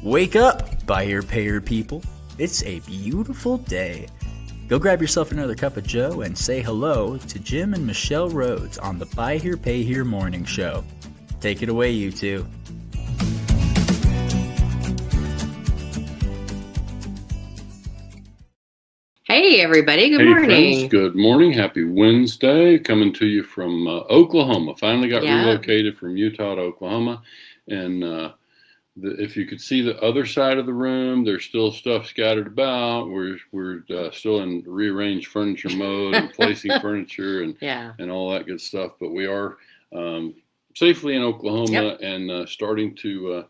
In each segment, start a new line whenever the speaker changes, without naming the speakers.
Wake up, buy here, pay here people. It's a beautiful day. Go grab yourself another cup of joe and say hello to Jim and Michelle Rhoads on the Buy Here, Pay Here Morning Show. Take it away, you two.
Hey, everybody. Good morning.
Friends. Good morning. Happy Wednesday. Coming to you from Oklahoma. Finally got relocated from Utah to Oklahoma. And if you could see the other side of the room, there's still stuff scattered about. We're still in rearranged furniture mode and placing furniture and all that good stuff. But we are safely in Oklahoma and starting to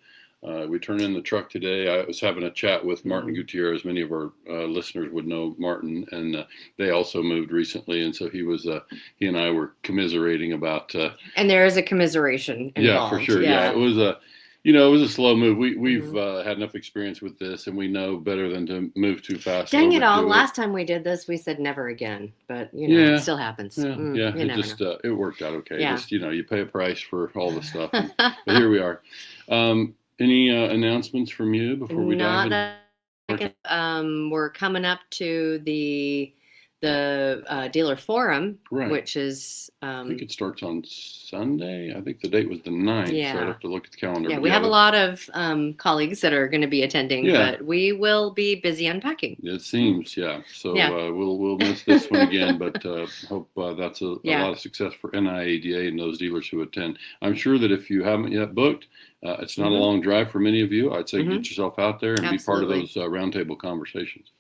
we turned in the truck today. I was having a chat with Martin Gutierrez. Many of our listeners would know Martin, and they also moved recently. And so he and I were commiserating about.
And there is a commiseration involved.
Yeah, for sure. Yeah, it was a slow move. We've had enough experience with this, and we know better than to move too fast.
Dang it all! Last time we did this, we said never again, but it still happens.
It worked out okay. Yeah. Just you pay a price for all the stuff, but here we are. Any announcements from you before we dive in?
We're coming up to the dealer forum, which is
I think it starts on Sunday. I think the date was the 9th, so I'd have to look at the calendar.
Yeah, we have a lot of colleagues that are going to be attending, but we will be busy unpacking.
It seems, So we'll miss this one again, but hope that's a lot of success for NIADA and those dealers who attend. I'm sure that if you haven't yet booked, it's not a long drive for many of you. I'd say get yourself out there and be part of those roundtable conversations.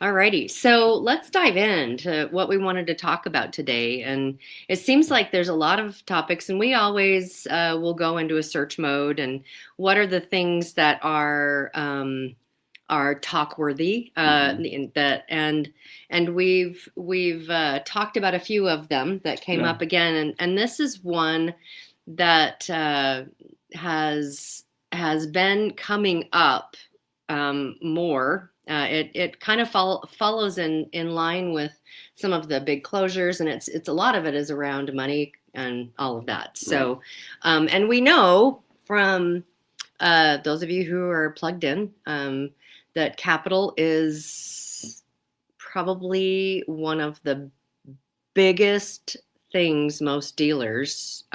Alrighty, so let's dive into what we wanted to talk about today. And it seems like there's a lot of topics, and we always will go into a search mode. And what are the things that are talk worthy? And we've talked about a few of them that came up again. And this is one that has been coming up more. It kind of follows in line with some of the big closures, and it's a lot of it is around money and all of that. So, and we know from those of you who are plugged in that capital is probably one of the biggest things most dealers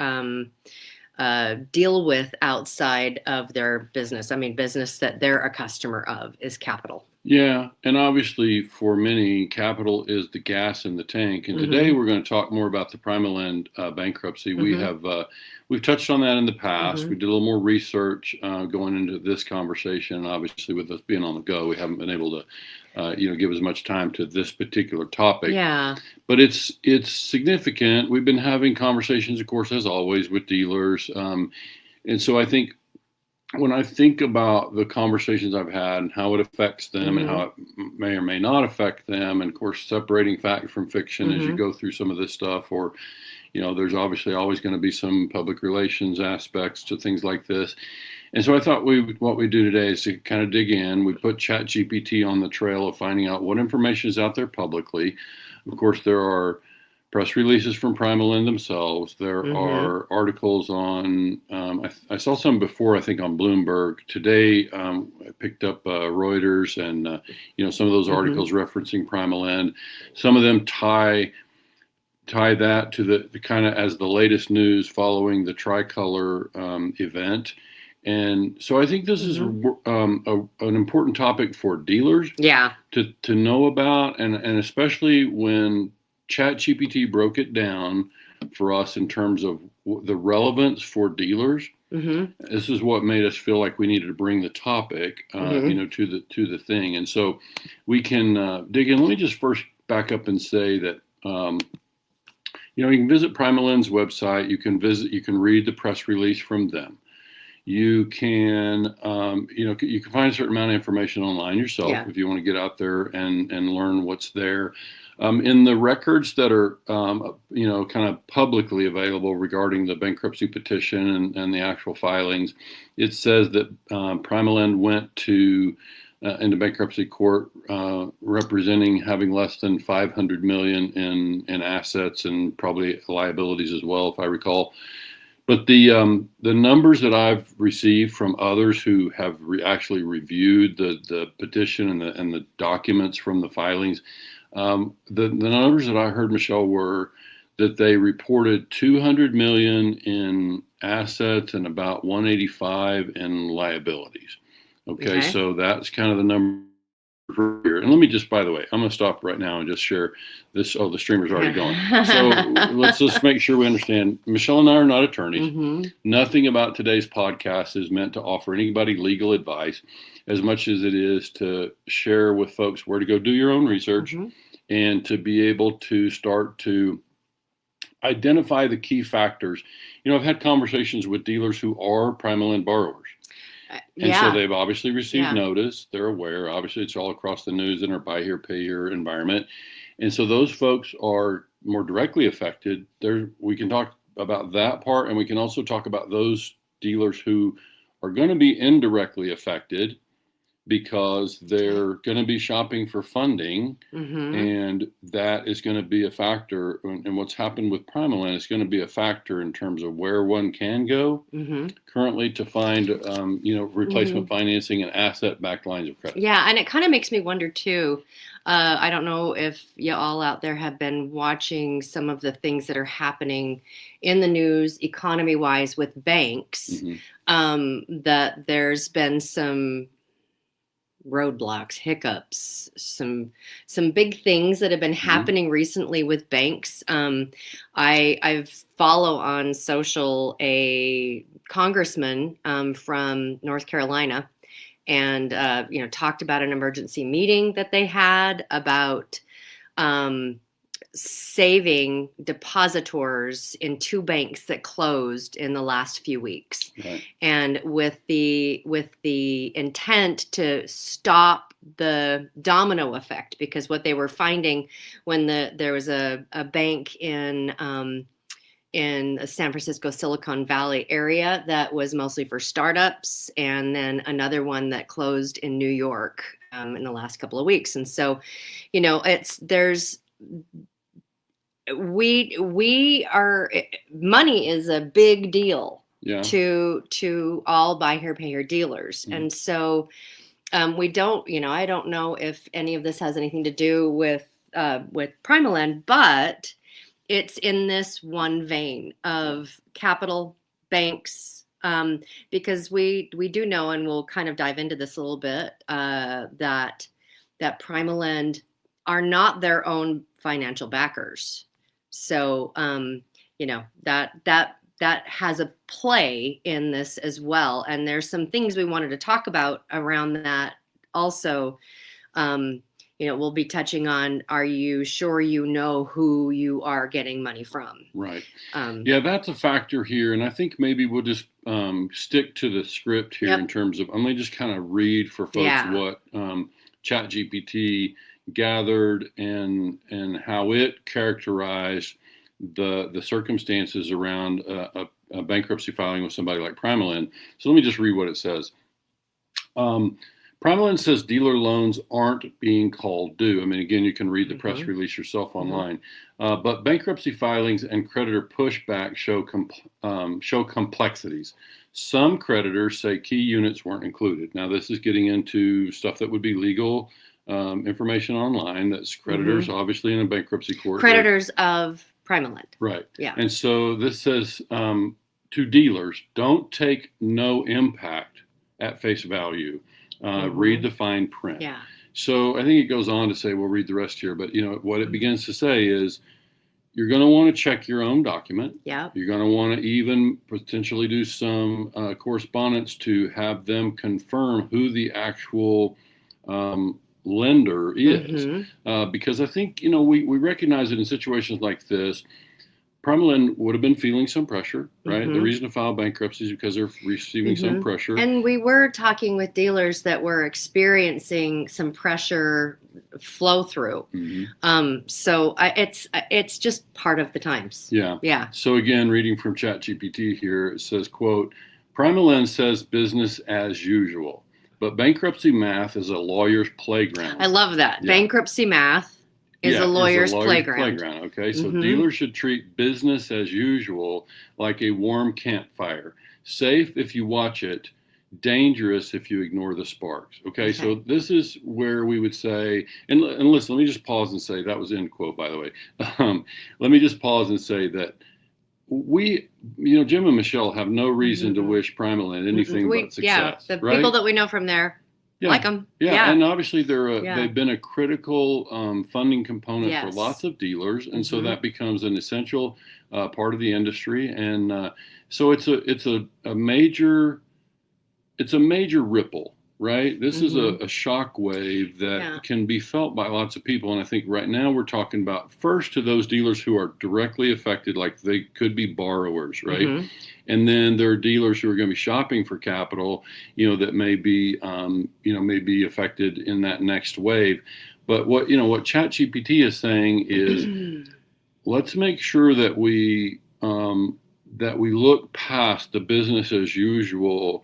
deal with outside of their business. I mean, business that they're a customer of is capital.
Yeah, and obviously for many, capital is the gas in the tank. And today we're going to talk more about the Primalend bankruptcy. We've touched on that in the past. We did a little more research going into this conversation. Obviously, with us being on the go, we haven't been able to give as much time to this particular topic.
Yeah.
But it's significant. We've been having conversations, of course, as always, with dealers. And so I think when I think about the conversations I've had and how it affects them and how it may or may not affect them, and of course, separating fact from fiction as you go through some of this stuff, or, there's obviously always going to be some public relations aspects to things like this. And so I thought what we do today is to kind of dig in. We put ChatGPT on the trail of finding out what information is out there publicly. Of course, there are press releases from Primalend themselves. There are articles on, I saw some before, I think on Bloomberg. Today, I picked up Reuters and, some of those articles referencing Primalend. Some of them tie that to the kind of as the latest news following the Tricolor event. And so I think this is an important topic for dealers to know about, and especially when ChatGPT broke it down for us in terms of the relevance for dealers. This is what made us feel like we needed to bring the topic, to the thing. And so we can dig in. Let me just first back up and say that, you can visit Primalend's website. You can read the press release from them. You can, you can find a certain amount of information online yourself if you want to get out there and learn what's there. In the records that are, kind of publicly available regarding the bankruptcy petition and the actual filings, it says that Primalend went into bankruptcy court representing having less than $500 million in assets and probably liabilities as well, if I recall. But the numbers that I've received from others who have actually reviewed the petition and the documents from the filings, the numbers that I heard, Michelle, were that they reported 200 million in assets and about 185 in liabilities. Okay, so that's kind of the number here. And let me just, by the way, I'm going to stop right now and just share this. Oh, the streamer's already going. So let's just make sure we understand. Michelle and I are not attorneys.
Mm-hmm.
Nothing about today's podcast is meant to offer anybody legal advice as much as it is to share with folks where to go do your own research and to be able to start to identify the key factors. You know, I've had conversations with dealers who are Primalend borrowers. And so they've obviously received notice. They're aware. Obviously, it's all across the news in our buy here, pay here environment. And so those folks are more directly affected. We can talk about that part, and we can also talk about those dealers who are going to be indirectly affected because they're going to be shopping for funding, and that is going to be a factor. And what's happened with Primalend is going to be a factor in terms of where one can go currently to find, replacement financing and asset-backed lines of credit.
Yeah, and it kind of makes me wonder too. I don't know if you all out there have been watching some of the things that are happening in the news, economy-wise, with banks. That there's been some roadblocks, hiccups, some big things that have been happening recently with banks. I follow on social a congressman from North Carolina, and talked about an emergency meeting that they had about saving depositors in 2 banks that closed in the last few weeks, and with the intent to stop the domino effect, because what they were finding when there was a bank in the San Francisco Silicon Valley area that was mostly for startups, and then another one that closed in New York in the last couple of weeks. And so, money is a big deal to all buy here, pay here dealers. And so I don't know if any of this has anything to do with Primalend, but it's in this one vein of capital banks, because we do know, and we'll kind of dive into this a little bit, that Primalend are not their own financial backers. So, that has a play in this as well. And there's some things we wanted to talk about around that also. We'll be touching on, are you sure you know who you are getting money from? Right.
That's a factor here. And I think maybe we'll just stick to the script here in terms of, I'm going to just kind of read for folks what ChatGPT gathered and how it characterized the circumstances around a bankruptcy filing with somebody like Primalend. So let me just read what it says. Primalend says dealer loans aren't being called due. I mean, again, you can read the press release yourself online. But bankruptcy filings and creditor pushback show complexities. Some creditors say key units weren't included. Now, this is getting into stuff that would be legal information online. That's creditors, obviously, in a bankruptcy court.
Creditors of Primalend.
Right. Yeah. And so this says to dealers, don't take no impact at face value. Read the fine print. Yeah. So I think it goes on to say, we'll read the rest here, but what it begins to say is you're going to want to check your own document. Yeah. You're going to want to even potentially do some correspondence to have them confirm who the actual lender is. Because I think, we recognize that in situations like this, Primalend would have been feeling some pressure, right? The reason to file bankruptcy is because they're receiving some pressure.
And we were talking with dealers that were experiencing some pressure flow through. So it's just part of the times. Yeah. Yeah.
So again, reading from ChatGPT here, it says, quote, Primalend says business as usual, but bankruptcy math is a lawyer's playground.
I love that. Yeah. Bankruptcy math is a lawyer's playground.
Okay, so dealers should treat business as usual like a warm campfire. Safe if you watch it, dangerous if you ignore the sparks. Okay, so this is where we would say, and listen, let me just pause and say, that was end quote, by the way. Let me just pause and say that we, Jim and Michelle have no reason to wish Primalend anything but success.
Yeah, the people that we know from there like them.
Yeah, and obviously they've been a critical funding component for lots of dealers, and so that becomes an essential part of the industry. And so it's a major ripple, right? This is a shock wave that can be felt by lots of people. And I think right now we're talking about first to those dealers who are directly affected, like they could be borrowers, right? And then there are dealers who are going to be shopping for capital, that may be affected in that next wave. But what ChatGPT is saying is, let's make sure that we look past the business as usual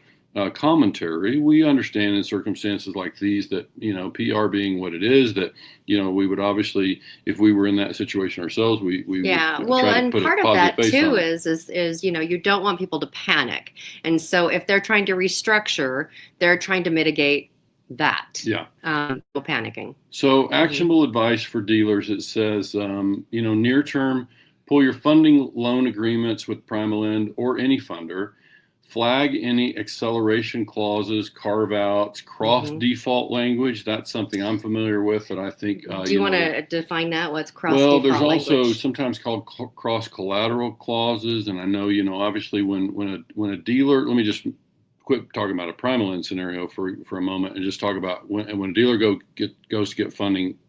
commentary. We understand in circumstances like these that, PR being what it is, that, we would obviously, if we were in that situation ourselves, we would try to put
part
a
of that
face
too
on it.
is, you don't want people to panic. And so if they're trying to restructure, they're trying to mitigate that. Panicking.
So actionable advice for dealers, it says, near term, pull your funding loan agreements with Primalend or any funder. Flag any acceleration clauses, carve-outs, cross-default language. That's something I'm familiar with that I think...
Do you want to define that? What's cross-default
language? Well, there's also
language?
sometimes called cross-collateral clauses. And I know, obviously when a dealer... Let me just quit talking about a Primalend scenario for a moment and just talk about when a dealer goes to get funding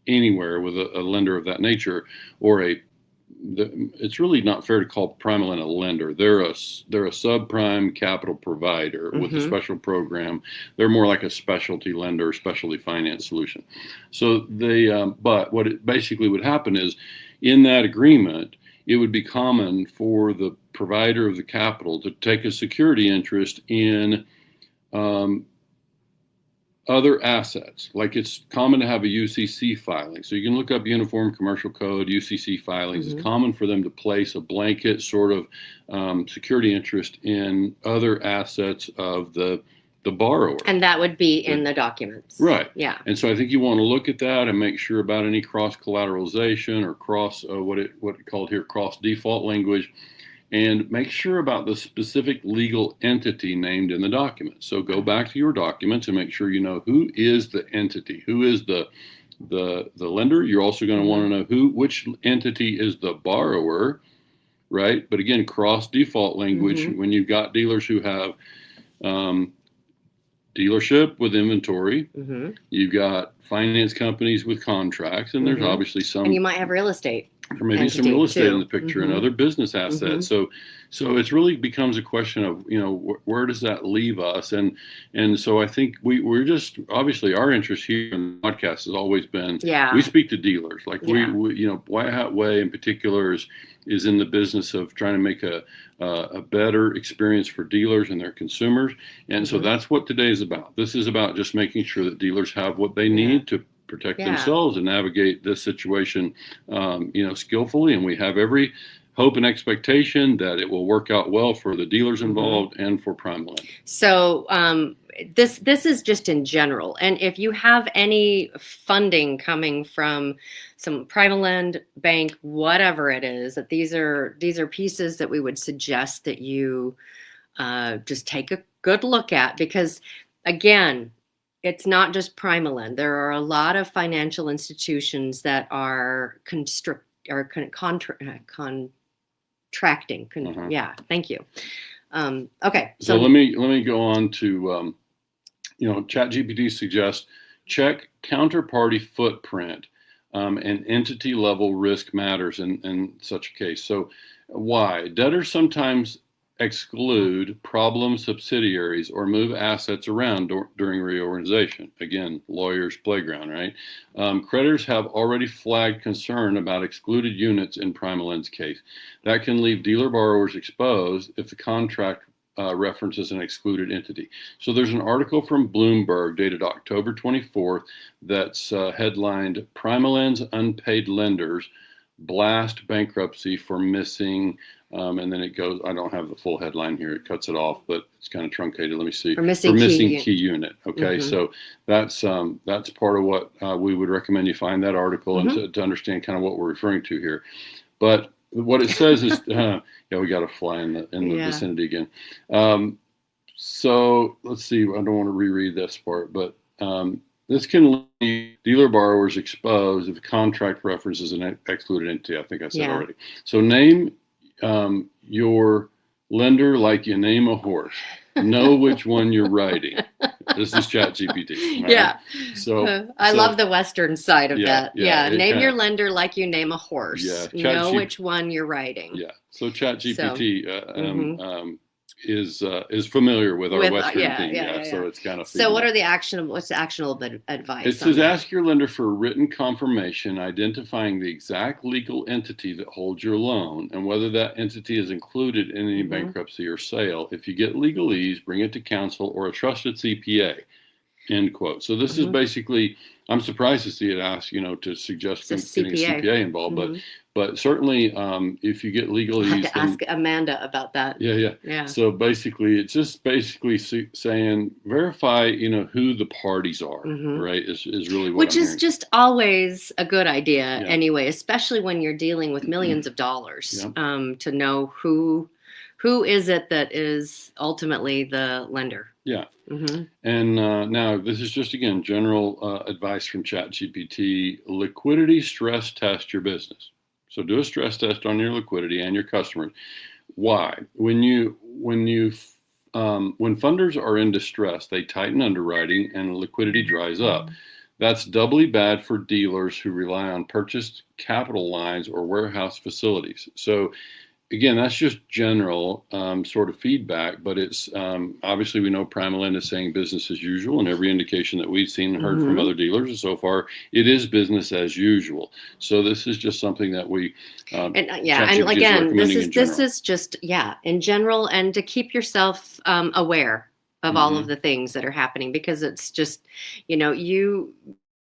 anywhere with a lender of that nature, or it's really not fair to call Primalend a lender. They're a subprime capital provider with a special program. They're more like a specialty lender, specialty finance solution. So but what it basically would happen is, in that agreement, it would be common for the provider of the capital to take a security interest in other assets. Like, it's common to have a UCC filing. So you can look up Uniform Commercial Code, UCC filings. It's common for them to place a blanket sort of security interest in other assets of the borrower. And
that would be in the documents.
Right.
Yeah.
And so I think you want to look at that and make sure about any cross-collateralization or what it called here, cross-default language. And make sure about the specific legal entity named in the document. So go back to your documents and make sure you know who is the entity, who is the lender. You're also going to want to know which entity is the borrower, right? But again, cross-default language, when you've got dealers who have dealership with inventory, you've got finance companies with contracts, and there's obviously some...
And you might have real estate.
There may be some real estate in the picture and other business assets. So it's really becomes a question of, where does that leave us? And so I think we're just, obviously our interest here in the podcast has always been, we speak to dealers. Like we White Hat Way in particular is in the business of trying to make a better experience for dealers and their consumers. And so that's what today is about. This is about just making sure that dealers have what they need to protect themselves and navigate this situation, skillfully. And we have every hope and expectation that it will work out well for the dealers involved and for Primalend.
So this is just in general. And if you have any funding coming from some Primalend bank, whatever it is, that these are pieces that we would suggest that you just take a good look at, because again, it's not just Primalend. There are a lot of financial institutions that are contracting. Yeah, thank you. Okay.
So let me go on to, ChatGPT suggests check counterparty footprint and entity level risk matters in such a case. So why? Debtors sometimes exclude problem subsidiaries or move assets around during reorganization. Again, lawyer's playground, right? Creditors have already flagged concern about excluded units in Primalend's case. That can leave dealer borrowers exposed if the contract references an excluded entity. So there's an article from Bloomberg dated October 24th that's headlined Primalend's Unpaid Lenders Blast Bankruptcy for Missing, and then it goes, I don't have the full headline here, it cuts it off, but it's kind of truncated. Let me see.
For missing
key unit. Okay, so that's part of what we would recommend you find that article and to understand kind of what we're referring to here. But what it says is, yeah, we got to fly in the vicinity again. So let's see. I don't want to reread this part, but this can leave dealer borrowers exposed if the contract references an excluded entity. I think I said already. So name your lender like you name a horse. Know which one you're riding. This is ChatGPT. Right?
Yeah.
So
I love the Western side of that.
Yeah.
Name your lender like you name a horse.
Yeah.
Know which one you're riding.
Yeah. So ChatGPT is familiar with our Western thing. So it's kind of.
So what's the actionable advice?
It says ask your lender for written confirmation identifying the exact legal entity that holds your loan and whether that entity is included in any bankruptcy or sale. If you get legalese, bring it to counsel or a trusted CPA. End quote. So this is basically, I'm surprised to see it asked, to suggest getting a CPA involved, but certainly if you get legalese,
I have to ask Amanda about that.
Yeah. So basically, it's just saying verify, who the parties are, right? Is really what.
Which is just always a good idea anyway, especially when you're dealing with millions of dollars, to know who is it that is ultimately the lender.
Yeah. And now this is just, again, general advice from ChatGPT. Liquidity stress test your business. So do a stress test on your liquidity and your customers. Why? When funders are in distress, they tighten underwriting and liquidity dries up. That's doubly bad for dealers who rely on purchased capital lines or warehouse facilities. So again, that's just general sort of feedback, but it's obviously we know Primalend is saying business as usual, and every indication that we've seen and heard from other dealers, and so far it is business as usual. So this is just something that we
and again, this is just in general, and to keep yourself aware of all of the things that are happening, because it's just you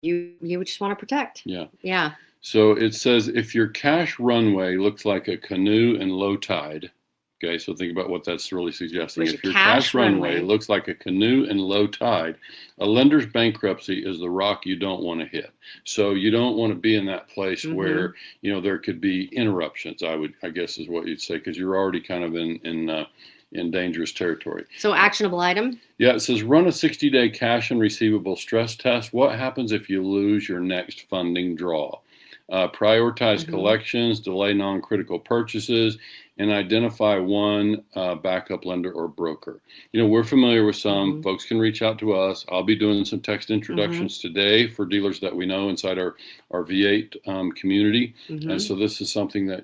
just want to protect. Yeah.
So it says, if your cash runway looks like a canoe in low tide, okay, so think about what that's really suggesting. If your cash runway looks like a canoe in low tide, a lender's bankruptcy is the rock you don't want to hit. So you don't want to be in that place where, there could be interruptions, I guess is what you'd say, because you're already kind of in dangerous territory.
So actionable item?
Yeah, it says run a 60-day cash and receivable stress test. What happens if you lose your next funding draw? Prioritize collections, delay non-critical purchases, and identify one backup lender or broker. We're familiar with some. Folks can reach out to us. I'll be doing some text introductions today for dealers that we know inside our V8 community. And so this is something that,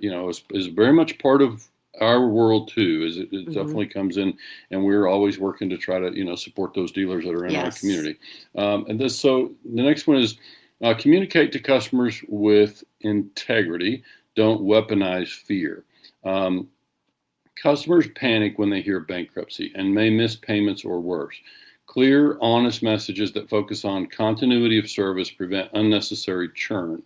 is very much part of our world too. It definitely comes in, and we're always working to try to, support those dealers that are in our community. So the next one is, communicate to customers with integrity. Don't weaponize fear. Customers panic when they hear bankruptcy and may miss payments or worse. Clear, honest messages that focus on continuity of service prevent unnecessary churn.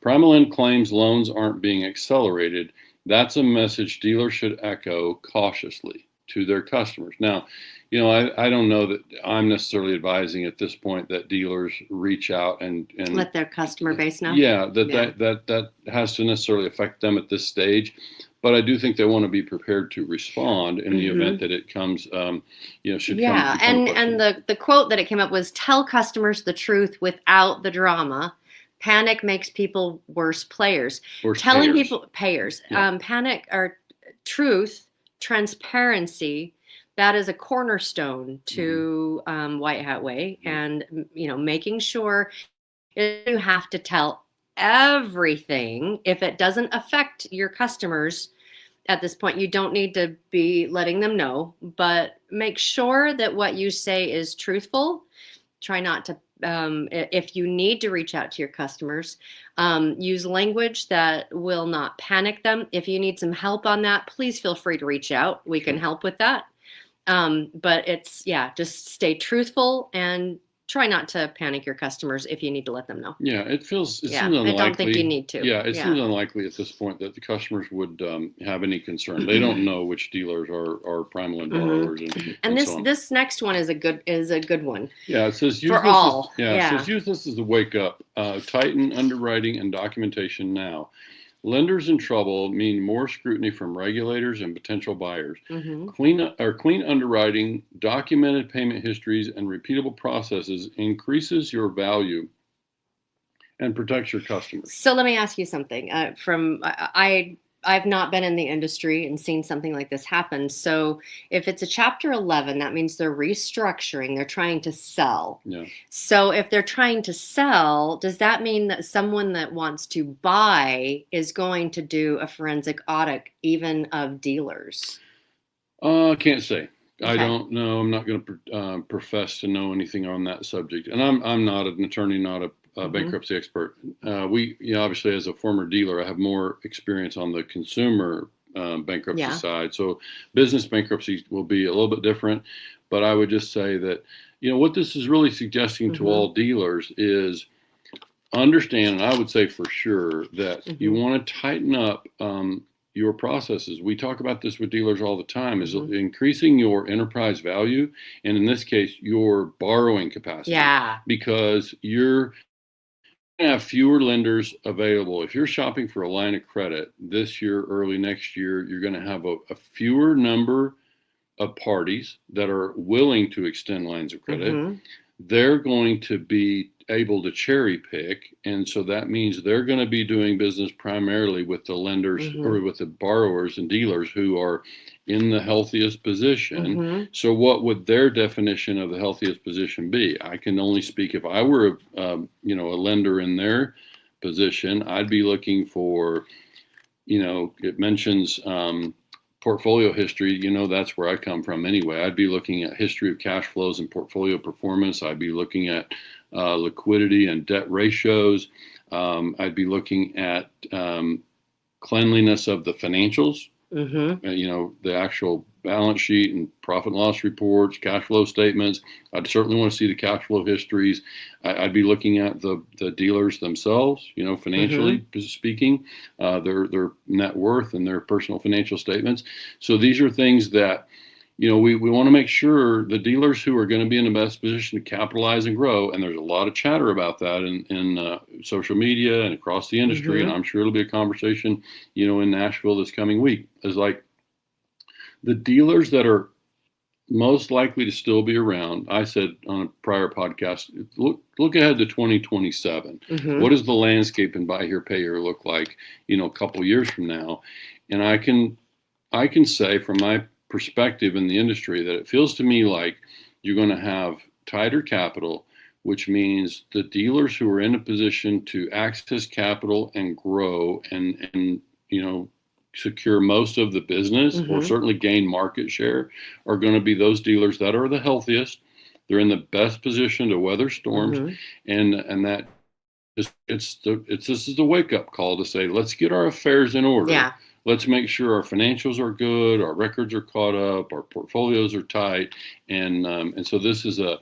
Primalend claims loans aren't being accelerated. That's a message dealers should echo cautiously to their customers. Now, I don't know that I'm necessarily advising at this point that dealers reach out and
let their customer base know.
That has to necessarily affect them at this stage. But I do think they want to be prepared to respond in the event that it comes, should come.
And the quote that it came up was, tell customers the truth without the drama. Panic makes people worse players. Telling people payers. Panic or truth, transparency. That is a cornerstone to White Hat Way, and making sure you have to tell everything. If it doesn't affect your customers at this point, you don't need to be letting them know, but make sure that what you say is truthful. Try not to, if you need to reach out to your customers, use language that will not panic them. If you need some help on that, please feel free to reach out. We can help with that. But it's, just stay truthful and try not to panic your customers if you need to let them know.
Yeah, it seems
I
unlikely.
don't think you need to.
Yeah, it seems unlikely at this point that the customers would have any concern. They don't know which dealers are Primalend borrowers,
and
so on.
this next one is a good one.
Yeah, it says use
for
this
all.
it says use this as a wake up. Tighten underwriting and documentation now. Lenders in trouble mean more scrutiny from regulators and potential buyers. Clean underwriting, documented payment histories, and repeatable processes increases your value and protects your customers.
So let me ask you something. I've not been in the industry and seen something like this happen. So if it's a Chapter 11, that means they're restructuring. They're trying to sell.
Yeah.
So if they're trying to sell, does that mean that someone that wants to buy is going to do a forensic audit even of dealers?
Can't say.
Okay.
I don't know. I'm not going to profess to know anything on that subject. And I'm not an attorney, not a bankruptcy expert. Obviously, as a former dealer, I have more experience on the consumer bankruptcy side. So business bankruptcy will be a little bit different. But I would just say that, what this is really suggesting to all dealers is understand, and I would say for sure, that you want to tighten up your processes. We talk about this with dealers all the time, is increasing your enterprise value, and in this case, your borrowing capacity.
Yeah.
Because you're going to have fewer lenders available. If you're shopping for a line of credit this year, early next year, you're going to have a fewer number of parties that are willing to extend lines of credit. They're going to be able to cherry pick. And so that means they're going to be doing business primarily with the lenders or with the borrowers and dealers who are in the healthiest position. So what would their definition of the healthiest position be? I can only speak if I were, a lender in their position. I'd be looking for, it mentions portfolio history. That's where I come from anyway. I'd be looking at history of cash flows and portfolio performance. I'd be looking at liquidity and debt ratios. I'd be looking at cleanliness of the financials. The actual balance sheet and profit and loss reports, cash flow statements. I'd certainly want to see the cash flow histories. I'd be looking at the dealers themselves, financially speaking, their net worth and their personal financial statements. So these are things that, we want to make sure the dealers who are going to be in the best position to capitalize and grow, and there's a lot of chatter about that in social media and across the industry, and I'm sure it'll be a conversation, in Nashville this coming week, is like the dealers that are most likely to still be around. I said on a prior podcast, look ahead to 2027. What does the landscape in buy here, pay here look like, a couple years from now? And I can say from my perspective in the industry that it feels to me like you're going to have tighter capital, which means the dealers who are in a position to access capital and grow and secure most of the business or certainly gain market share are going to be those dealers that are the healthiest. They're in the best position to weather storms, and that this is a wake up call to say, let's get our affairs in order.
Yeah.
Let's make sure our financials are good, our records are caught up, our portfolios are tight, and so this is a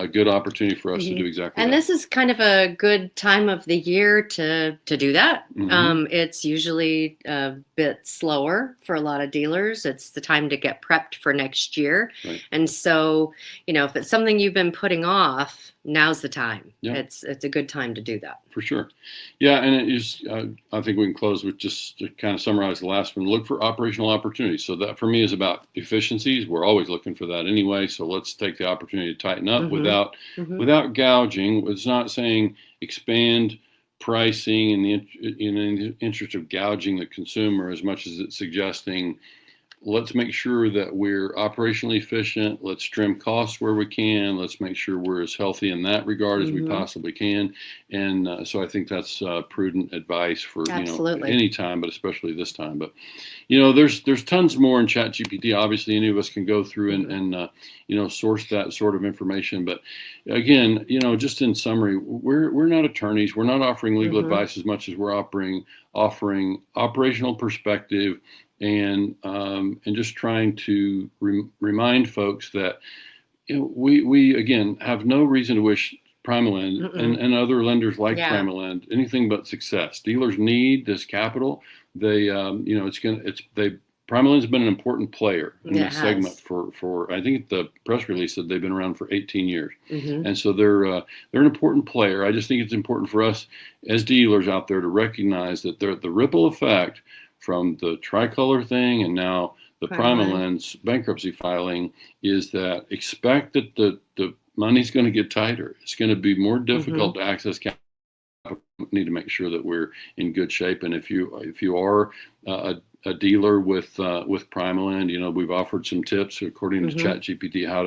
good opportunity for us to do exactly that.
And this is kind of a good time of the year to do that. It's usually a bit slower for a lot of dealers. It's the time to get prepped for next year.
Right.
And so, if it's something you've been putting off, now's the time.
Yeah.
It's a good time to do that.
For sure. Yeah, and it is, I think we can close with just to kind of summarize the last one. Look for operational opportunities. So that for me is about efficiencies. We're always looking for that anyway. So let's take the opportunity to tighten up without gouging. It's not saying expand pricing in the interest of gouging the consumer as much as it's suggesting let's make sure that we're operationally efficient. Let's trim costs where we can. Let's make sure we're as healthy in that regard as we possibly can. And so I think that's prudent advice for any time, but especially this time. But there's tons more in ChatGPT. Obviously, any of us can go through and source that sort of information. But again, just in summary, we're not attorneys. We're not offering legal advice as much as we're offering operational perspective and just trying to remind folks that we again have no reason to wish Primalend and other lenders like Primalend anything but success. Dealers need this capital. They Primalend's been an important player in this segment for I think the press release said they've been around for 18 years, and so they're an important player. I just think it's important for us as dealers out there to recognize that the ripple effect from the Tricolor thing and now the Primalend's bankruptcy filing is that expect that the money's going to get tighter. It's going to be more difficult to access capital. We need to make sure that we're in good shape. And if you are a dealer with Primalend, we've offered some tips according to ChatGPT how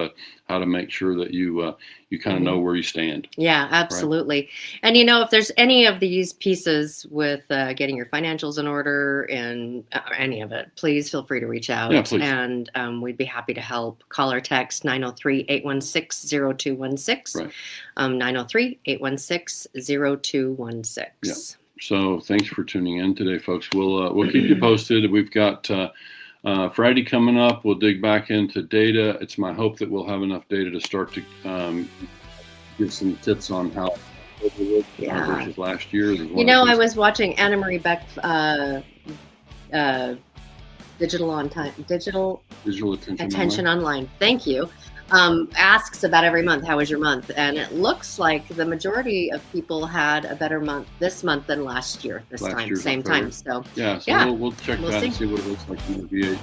to make sure that you kind of know where you stand.
Yeah, absolutely. Right? And if there's any of these pieces with getting your financials in order and any of it, please feel free to reach out.
Yeah, please.
And we'd be happy to help. Call or text 903-816-0216. Right. 903-816-0216.
Yeah. So thanks for tuning in today, folks. We'll keep you posted. We've got Friday coming up. We'll dig back into data. It's my hope that we'll have enough data to start to give some tips on how versus last year.
I was watching Anna Marie Beck Digital Attention Online. Thank you. Asks about every month, how was your month? And it looks like the majority of people had a better month this month than last year, same time. So
we'll check that and see what it looks like in the V8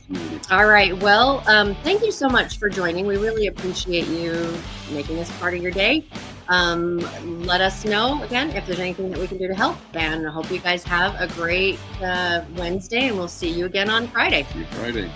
community.
All right. Well, thank you so much for joining. We really appreciate you making this part of your day. Let us know again if there's anything that we can do to help, and I hope you guys have a great Wednesday, and we'll see you again on Friday.
See you Friday.